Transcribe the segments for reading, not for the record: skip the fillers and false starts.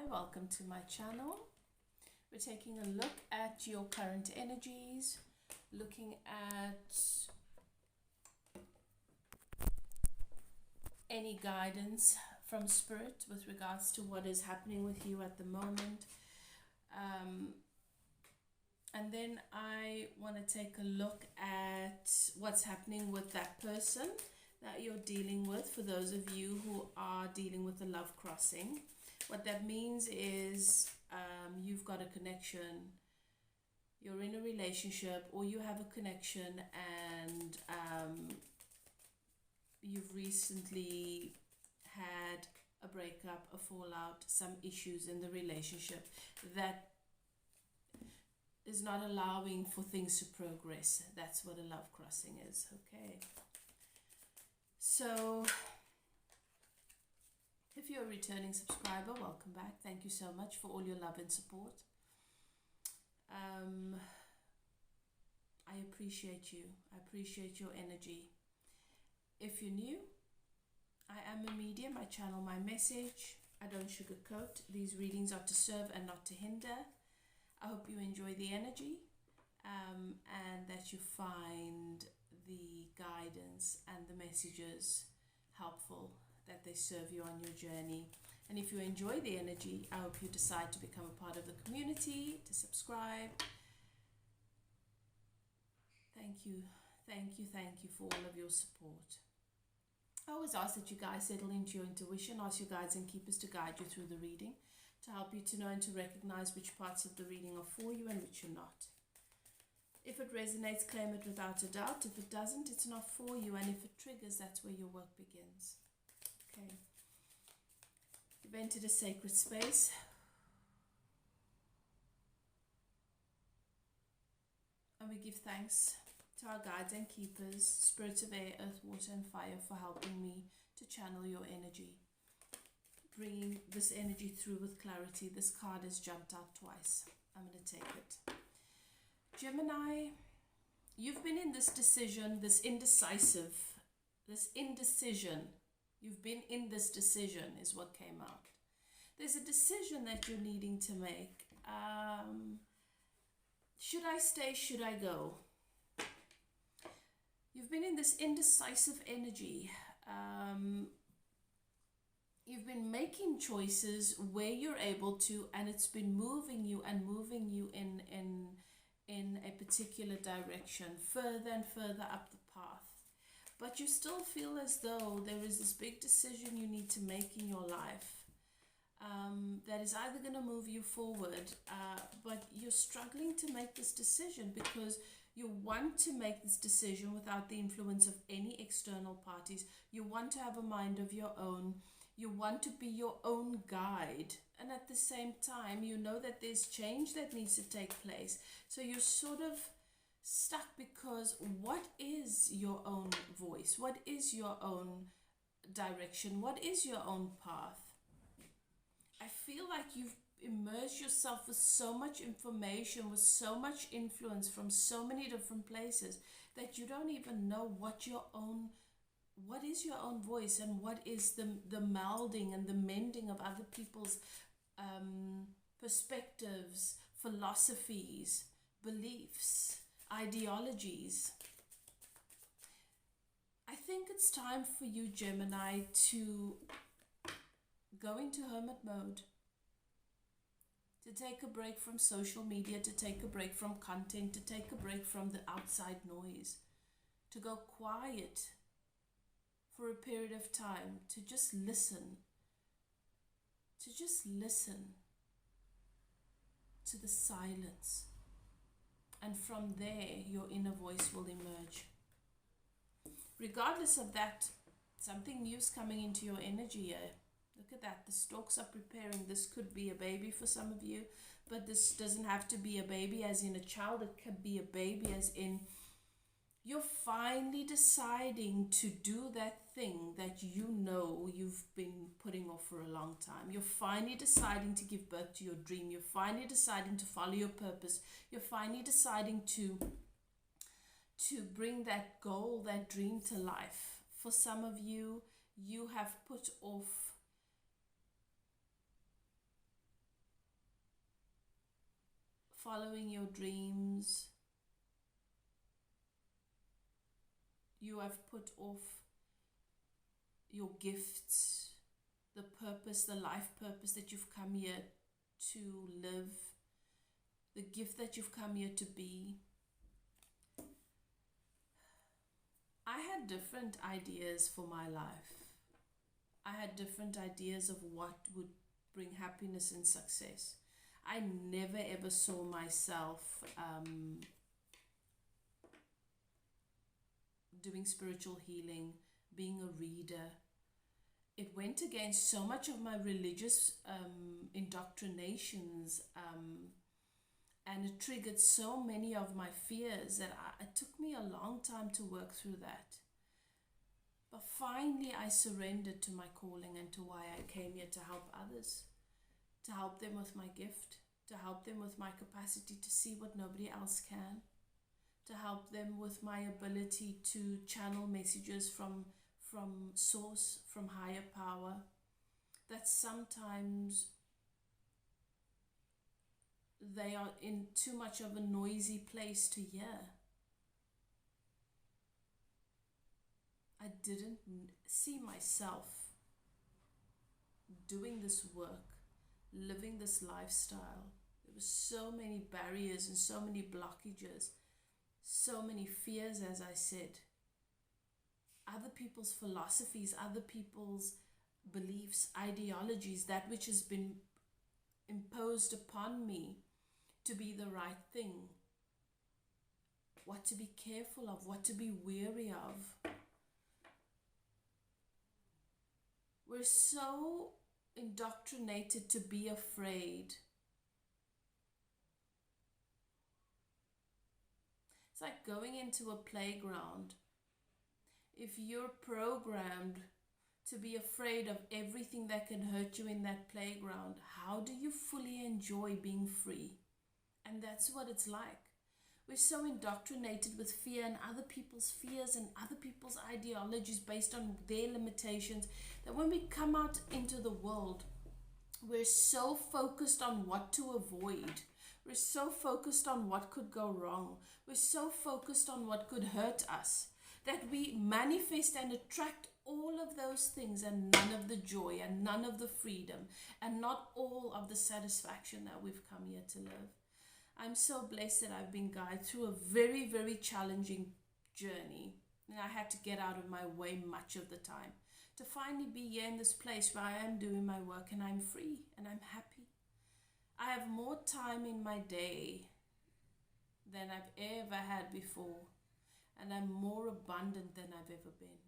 welcome to my channel. We're taking a look at your current energies, looking at any guidance from Spirit with regards to what is happening with you at the moment. And then I want to take a look at what's happening with that person that you're dealing with, for those of you who are dealing with a love crossing. What that means is you've got a connection, you're in a relationship, or you have a connection, and you've recently had a breakup, a fallout, some issues in the relationship that is not allowing for things to progress. That's what a love crossing is. Okay, so if you're a returning subscriber, welcome back. Thank you so much for all your love and support. I appreciate you. I appreciate your energy. If you're new, I am a medium. I channel my message. I don't sugarcoat. These readings are to serve and not to hinder. I hope you enjoy the energy and that you find the guidance and the messages helpful, that they serve you on your journey. And if you enjoy the energy, I hope you decide to become a part of the community, to subscribe. Thank you, thank you, thank you for all of your support. I always ask that you guys settle into your intuition, ask your guides and keepers to guide you through the reading, to help you to know and to recognize which parts of the reading are for you and which are not. If it resonates, claim it without a doubt. If it doesn't, it's not for you. And if it triggers, that's where your work begins. Okay. You've entered a sacred space. And we give thanks to our guides and keepers, spirits of air, earth, water, and fire, for helping me to channel your energy, bringing this energy through with clarity. This card has jumped out twice. I'm going to take it. Gemini, you've been in this decision, this indecision. You've been in this decision is what came out. There's a decision that you're needing to make. Should I stay? Should I go? You've been in this indecisive energy. You've been making choices where you're able to, and it's been moving you in a particular direction, further and further up the path. But you still feel as though there is this big decision you need to make in your life that is either going to move you forward, but you're struggling to make this decision because you want to make this decision without the influence of any external parties. You want to have a mind of your own. You want to be your own guide. And at the same time, you know that there's change that needs to take place. So you're sort of stuck because what is your own voice? What is your own direction? What is your own path? I feel like you've immersed yourself with so much information, with so much influence from so many different places that you don't even know what is your own voice, and what is the melding and the mending of other people's perspectives, philosophies, beliefs, ideologies. I think it's time for you, Gemini, to go into hermit mode, to take a break from social media, to take a break from content, to take a break from the outside noise, to go quiet for a period of time, to just listen, to the silence. And from there, your inner voice will emerge. Regardless of that, something new is coming into your energy here. Look at that. The stalks are preparing. This could be a baby for some of you, but this doesn't have to be a baby as in a child. It could be a baby as in you're finally deciding to do that thing that you know you've been putting off for a long time. You're finally deciding to give birth to your dream. You're finally deciding to follow your purpose. You're finally deciding to bring that goal, that dream to life. For some of you, you have put off following your dreams. You have put off your gifts, the purpose, the life purpose that you've come here to live, the gift that you've come here to be. I had different ideas for my life. I had different ideas of what would bring happiness and success. I never ever saw myself doing spiritual healing, being a reader. It went against so much of my religious indoctrinations, and it triggered so many of my fears that it took me a long time to work through that. But finally I surrendered to my calling and to why I came here, to help others, to help them with my gift, to help them with my capacity to see what nobody else can, to help them with my ability to channel messages from source, from higher power, that sometimes they are in too much of a noisy place to hear. I didn't see myself doing this work, living this lifestyle. There were so many barriers and so many blockages, so many fears, as I said. Other people's philosophies, other people's beliefs, ideologies, that which has been imposed upon me to be the right thing, what to be careful of, what to be wary of. We're so indoctrinated to be afraid. It's like going into a playground. If you're programmed to be afraid of everything that can hurt you in that playground, how do you fully enjoy being free? And that's what it's like. We're so indoctrinated with fear and other people's fears and other people's ideologies based on their limitations, that when we come out into the world, we're so focused on what to avoid. We're so focused on what could go wrong. We're so focused on what could hurt us, that we manifest and attract all of those things and none of the joy and none of the freedom and not all of the satisfaction that we've come here to live. I'm so blessed that I've been guided through a very, very challenging journey. And I had to get out of my way much of the time to finally be here in this place where I am doing my work and I'm free and I'm happy. I have more time in my day than I've ever had before. And I'm more abundant than I've ever been.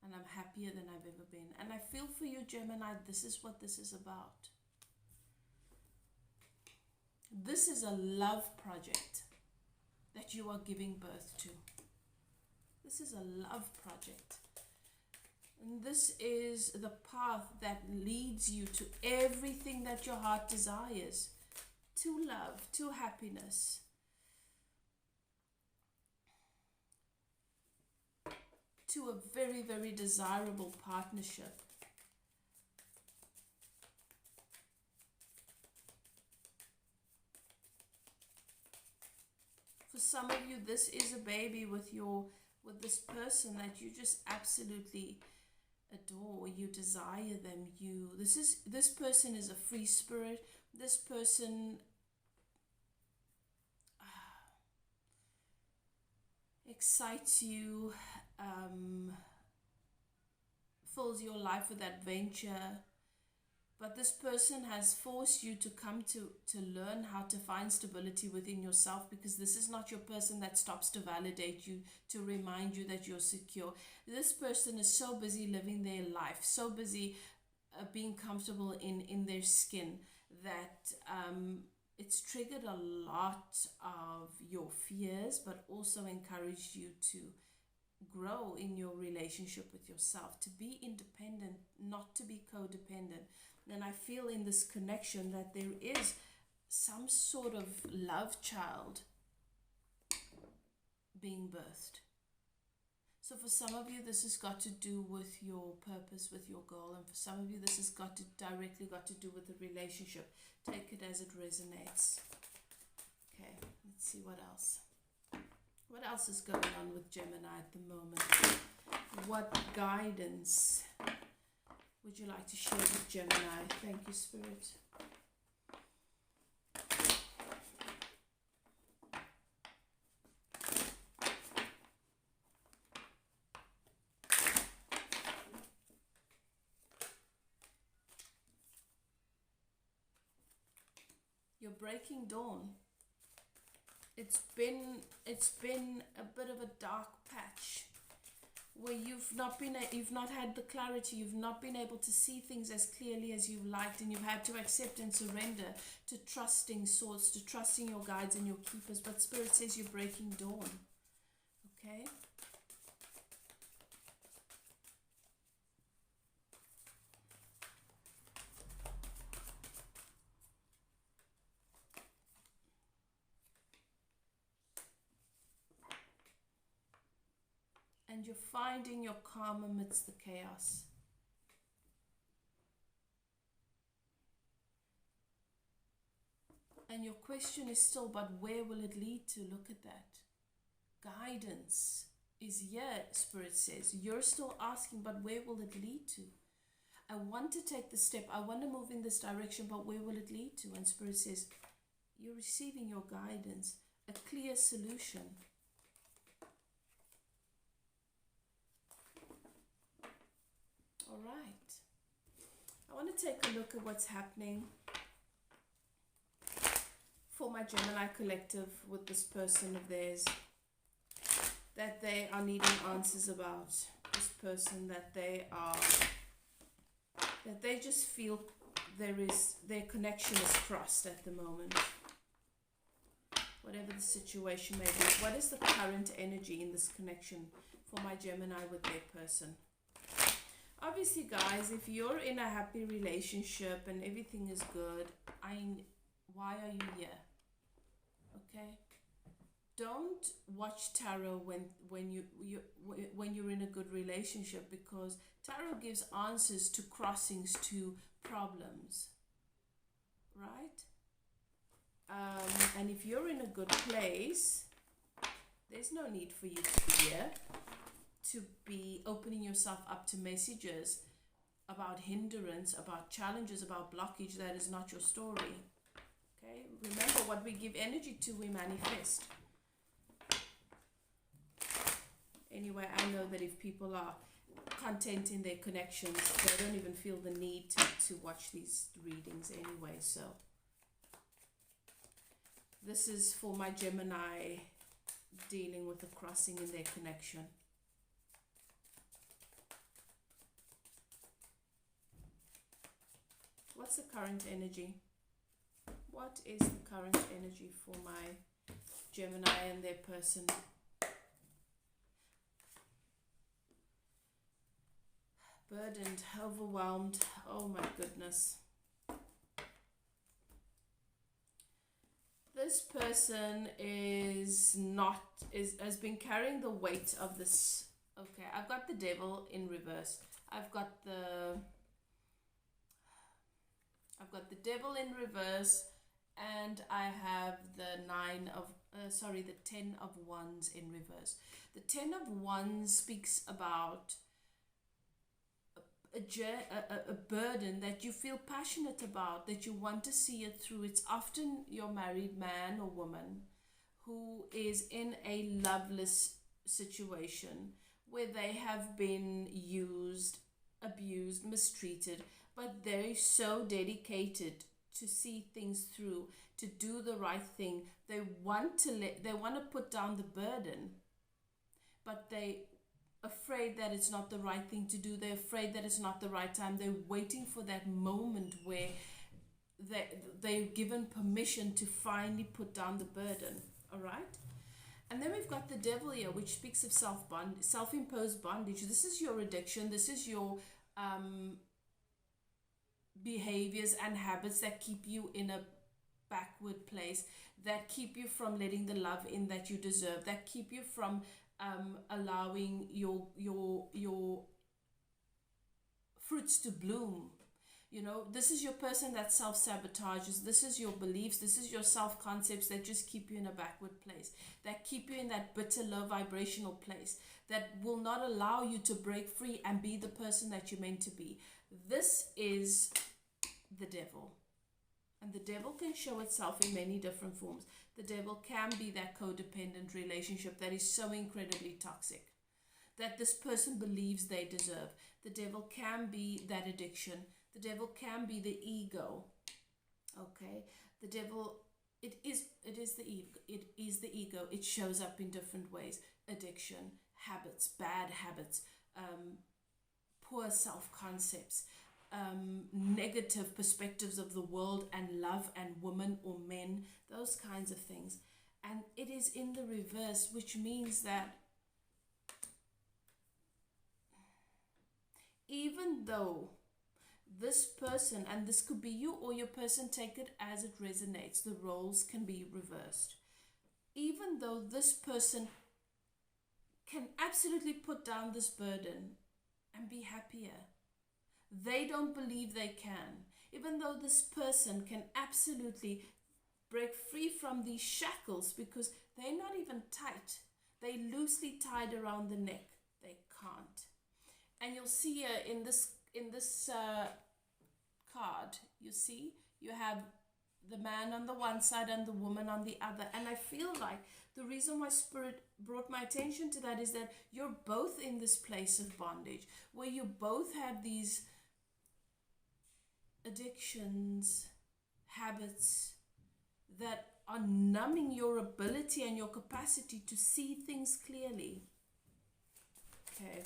And I'm happier than I've ever been. And I feel for you, Gemini, this is what this is about. This is a love project that you are giving birth to. This is a love project. And this is the path that leads you to everything that your heart desires. To love, to happiness. To a very, very desirable partnership. For some of you, this is a baby with this person that you just absolutely adore. You desire them. This person is a free spirit. This person excites you, fills your life with adventure. But this person has forced you to come to learn how to find stability within yourself, because this is not your person that stops to validate you, to remind you that you're secure. This person is so busy living their life, so busy being comfortable in their skin, that it's triggered a lot of your fears, but also encouraged you to grow in your relationship with yourself, to be independent, not to be codependent. And I feel in this connection that there is some sort of love child being birthed. So for some of you, this has got to do with your purpose, with your goal. And for some of you, this has directly got to do with the relationship. Take it as it resonates. Okay, let's see what else. What else is going on with Gemini at the moment? What guidance would you like to share with Gemini? Thank you, Spirit. You're breaking dawn. It's been a bit of a dark patch where you've not had the clarity, you've not been able to see things as clearly as you've liked, and you've had to accept and surrender to trusting source, to trusting your guides and your keepers. But Spirit says you're breaking dawn. Okay? And you're finding your calm amidst the chaos. And your question is still, but where will it lead to? Look at that. Guidance is here, Spirit says. You're still asking, but where will it lead to? I want to take the step. I want to move in this direction, but where will it lead to? And Spirit says, you're receiving your guidance, a clear solution. All right. I want to take a look at what's happening for my Gemini collective with this person of theirs that they are needing answers about. This person that they just feel their connection is crossed at the moment. Whatever the situation may be. What is the current energy in this connection for my Gemini with their person? Obviously, guys, if you're in a happy relationship and everything is good, why are you here? Okay? Don't watch tarot when you're in a good relationship, because tarot gives answers to crossings, to problems, right? And if you're in a good place, there's no need for you to be here, to be opening yourself up to messages about hindrance, about challenges, about blockage. That is not your story. Okay? Remember, what we give energy to, we manifest. Anyway, I know that if people are content in their connections, they don't even feel the need to watch these readings anyway. So this is for my Gemini dealing with the crossing in their connection. What's the current energy? What is the current energy for my Gemini and their person? Burdened, overwhelmed. Oh my goodness. This person has been carrying the weight of this. Okay, I've got the devil in reverse. I've got the devil in reverse, and I have the the 10 of wands in reverse. The 10 of wands speaks about a burden that you feel passionate about, that you want to see it through. It's often your married man or woman who is in a loveless situation where they have been used, abused, mistreated, but they're so dedicated to see things through, to do the right thing. They want to put down the burden, but they afraid that it's not the right thing to do. They're afraid that it's not the right time. They're waiting for that moment where they're given permission to finally put down the burden. All right? And then we've got the devil here, which speaks of self-imposed bondage. This is your addiction. This is your behaviors and habits that keep you in a backward place, that keep you from letting the love in that you deserve, that keep you from allowing your fruits to bloom. You know, this is your person that self-sabotages. This is your beliefs. This is your self-concepts that just keep you in a backward place, that keep you in that bitter, low vibrational place, that will not allow you to break free and be the person that you're meant to be. This is the devil. And the devil can show itself in many different forms. The devil can be that codependent relationship that is so incredibly toxic, that this person believes they deserve. The devil can be that addiction. The devil can be the ego. Okay? The devil, it is the ego. It is the ego. It shows up in different ways. Addiction, habits, bad habits, poor self-concepts, negative perspectives of the world and love and women or men, those kinds of things. And it is in the reverse, which means that even though this person, and this could be you or your person, take it as it resonates, the roles can be reversed. Even though this person can absolutely put down this burden and be happier, they don't believe they can. Even though this person can absolutely break free from these shackles, because they're not even tight, they're loosely tied around the neck, they can't. And you'll see here in this card, you see, you have the man on the one side and the woman on the other. And I feel like the reason why Spirit brought my attention to that is that you're both in this place of bondage, where you both have these addictions, habits that are numbing your ability and your capacity to see things clearly. Okay.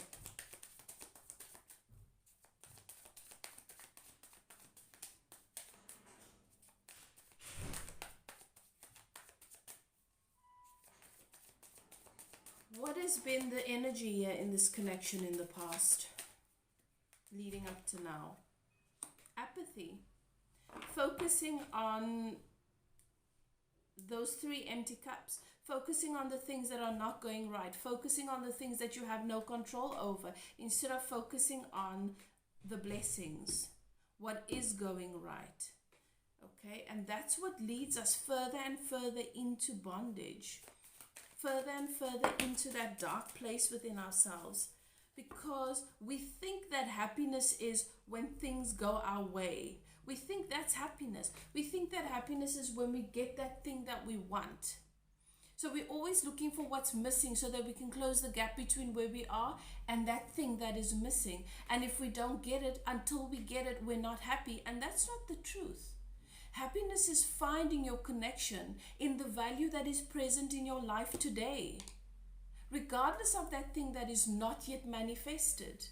What has been the energy here in this connection in the past, leading up to now? Apathy. Focusing on those 3 empty cups. Focusing on the things that are not going right. Focusing on the things that you have no control over, instead of focusing on the blessings, what is going right. Okay, and that's what leads us further and further into bondage, further and further into that dark place within ourselves, because we think that happiness is when things go our way. We think that's happiness. We think that happiness is when we get that thing that we want. So we're always looking for what's missing so that we can close the gap between where we are and that thing that is missing. And if we don't get it, until we get it, we're not happy. And that's not the truth. Happiness is finding your connection in the value that is present in your life today, regardless of that thing that is not yet manifested.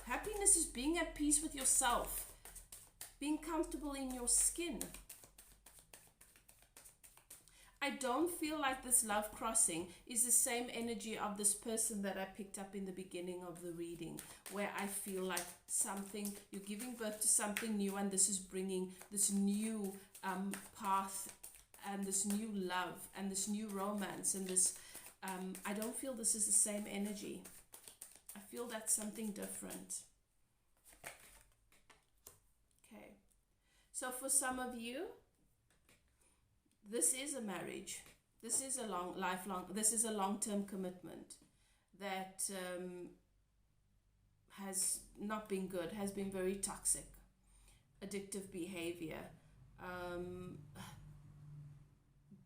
Happiness is being at peace with yourself, being comfortable in your skin. I don't feel like this love crossing is the same energy of this person that I picked up in the beginning of the reading, where I feel like something, you're giving birth to something new, and this is bringing this new path and this new love and this new romance and this, I don't feel this is the same energy. I feel that's something different. Okay, so for some of you, this is a marriage. This is a long-term commitment that has not been good, has been very toxic, addictive behavior,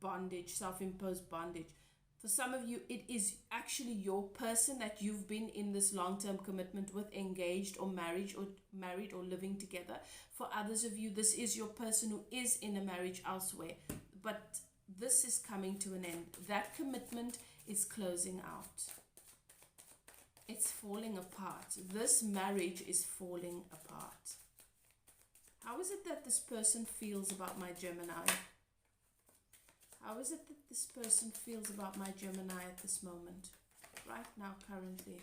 bondage, self-imposed bondage. For some of you, it is actually your person that you've been in this long-term commitment with, engaged or married or living together. For others of you, this is your person who is in a marriage elsewhere. But this is coming to an end. That commitment is closing out. It's falling apart. This marriage is falling apart. How is it that this person feels about my Gemini? How is it that this person feels about my Gemini at this moment? Right now, currently.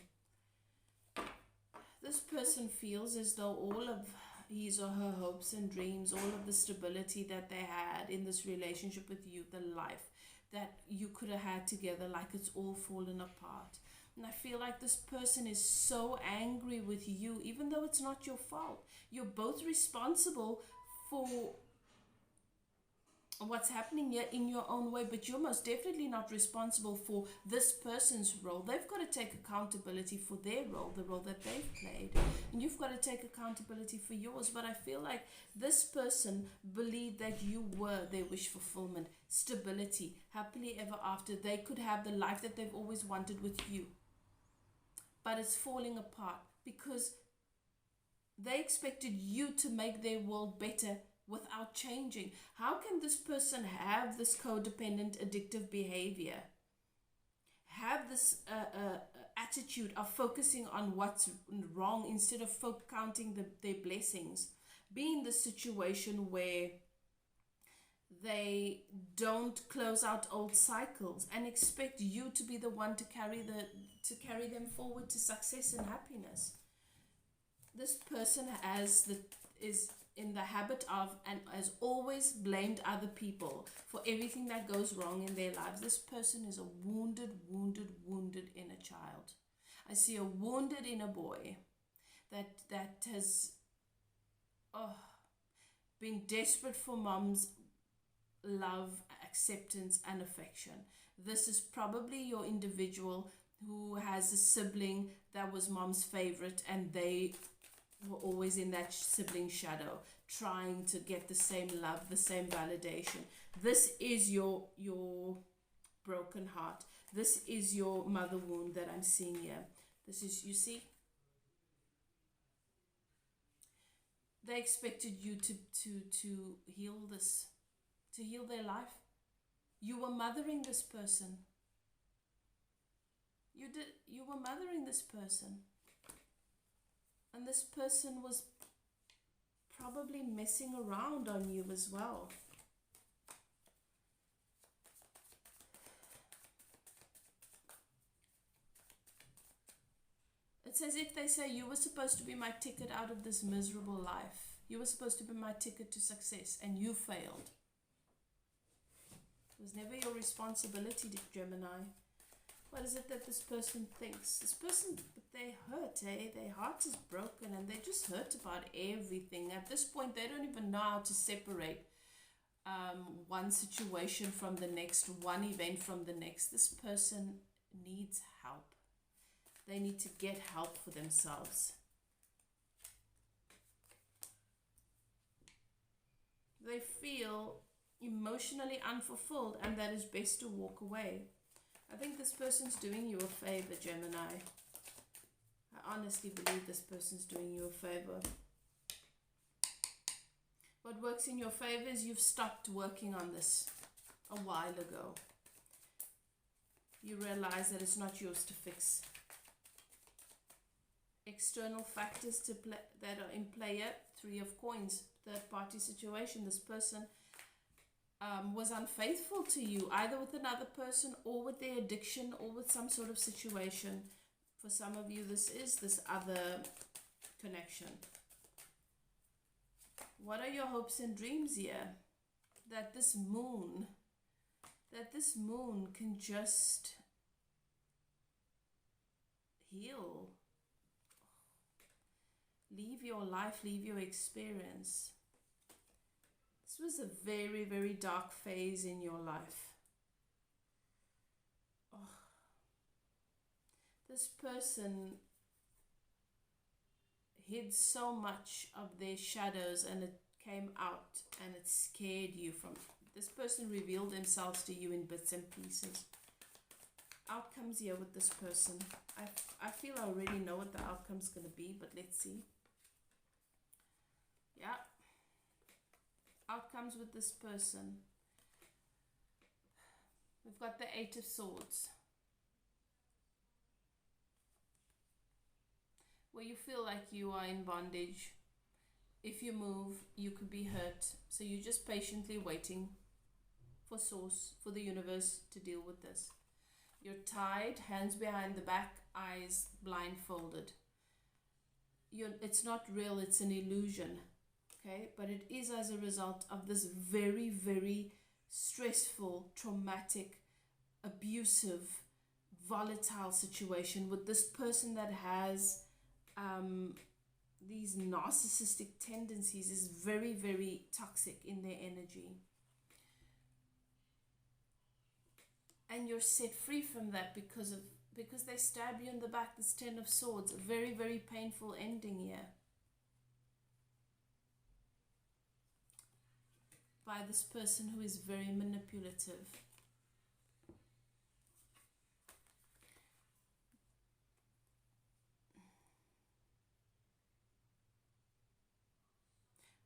This person feels as though all of his or her hopes and dreams, all of the stability that they had in this relationship with you, the life that you could have had together, like it's all fallen apart. And I feel like this person is so angry with you, even though it's not your fault. You're both responsible for what's happening here in your own way, but you're most definitely not responsible for this person's role. They've got to take accountability for their role, the role that they've played, and you've got to take accountability for yours. But I feel like this person believed that you were their wish fulfillment, stability, happily ever after. They could have the life that they've always wanted with you, but it's falling apart because they expected you to make their world better without changing. How can this person have this codependent addictive behavior, have this attitude of focusing on what's wrong instead of counting their blessings, be in the situation where they don't close out old cycles and expect you to be the one to carry them forward to success and happiness? This person is in the habit of and has always blamed other people for everything that goes wrong in their lives. This person is a wounded inner child. I see a wounded inner boy that has been desperate for mom's love, acceptance, and affection. This is probably your individual who has a sibling that was mom's favorite, and they were always in that sibling shadow, trying to get the same love, the same validation. This is your broken heart. This is your mother wound that I'm seeing here. This is, you see, they expected you to heal this, to heal their life. You were mothering this person. You were mothering this person. And this person was probably messing around on you as well. It's as if they say, you were supposed to be my ticket out of this miserable life. You were supposed to be my ticket to success, and you failed. It was never your responsibility, Gemini. What is it that this person thinks? This person, they hurt, eh? Their heart is broken and they just hurt about everything. At this point, they don't even know how to separate one situation from the next, one event from the next. This person needs help. They need to get help for themselves. They feel emotionally unfulfilled, and that is best to walk away. I think this person's doing you a favor, Gemini. I honestly believe this person's doing you a favor. What works in your favor is you've stopped working on this a while ago. You realize that it's not yours to fix. External factors that are in play here, 3 of coins, third party situation. This person was unfaithful to you, either with another person or with their addiction or with some sort of situation. For some of you, this is this other connection. What are your hopes and dreams here? That this moon can just heal. Leave your life, leave your experience. This was a very, very dark phase in your life. Oh. This person hid so much of their shadows, and it came out and it scared you from. This person revealed themselves to you in bits and pieces. Outcomes here with this person. I feel I already know what the outcome's going to be, but let's see. Yeah. Outcomes with this person. We've got the 8 of Swords, where you feel like you are in bondage. If you move, you could be hurt. So you're just patiently waiting for source, for the universe to deal with this. You're tied, hands behind the back, eyes blindfolded. It's not real, it's an illusion. Okay, but it is as a result of this very, very stressful, traumatic, abusive, volatile situation with this person that has these narcissistic tendencies, is very, very toxic in their energy. And you're set free from that because they stab you in the back. This Ten of Swords, a very, very painful ending here. By this person who is very manipulative.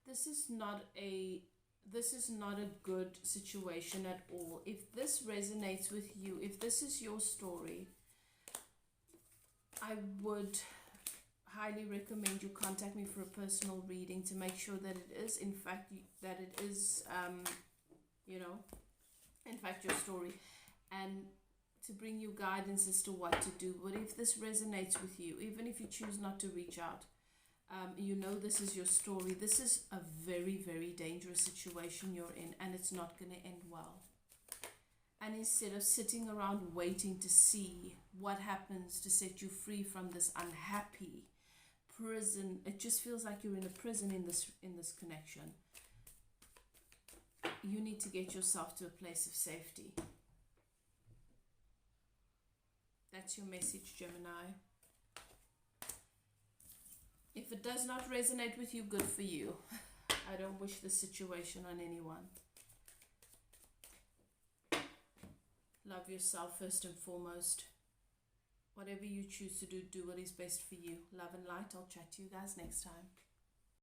This is not a good situation at all. If this resonates with you, if this is your story, I would highly recommend you contact me for a personal reading to make sure that it is, in fact, in fact, your story, and to bring you guidance as to what to do. But if this resonates with you, even if you choose not to reach out, this is your story. This is a very, very dangerous situation you're in, and it's not going to end well. And instead of sitting around waiting to see what happens to set you free from this unhappy prison, it just feels like you're in a prison in this connection. You need to get yourself to a place of safety. That's your message, Gemini. If it does not resonate with you, good for you. I don't wish this situation on anyone. Love yourself first and foremost. Whatever you choose to do, do what is best for you. Love and light. I'll chat to you guys next time.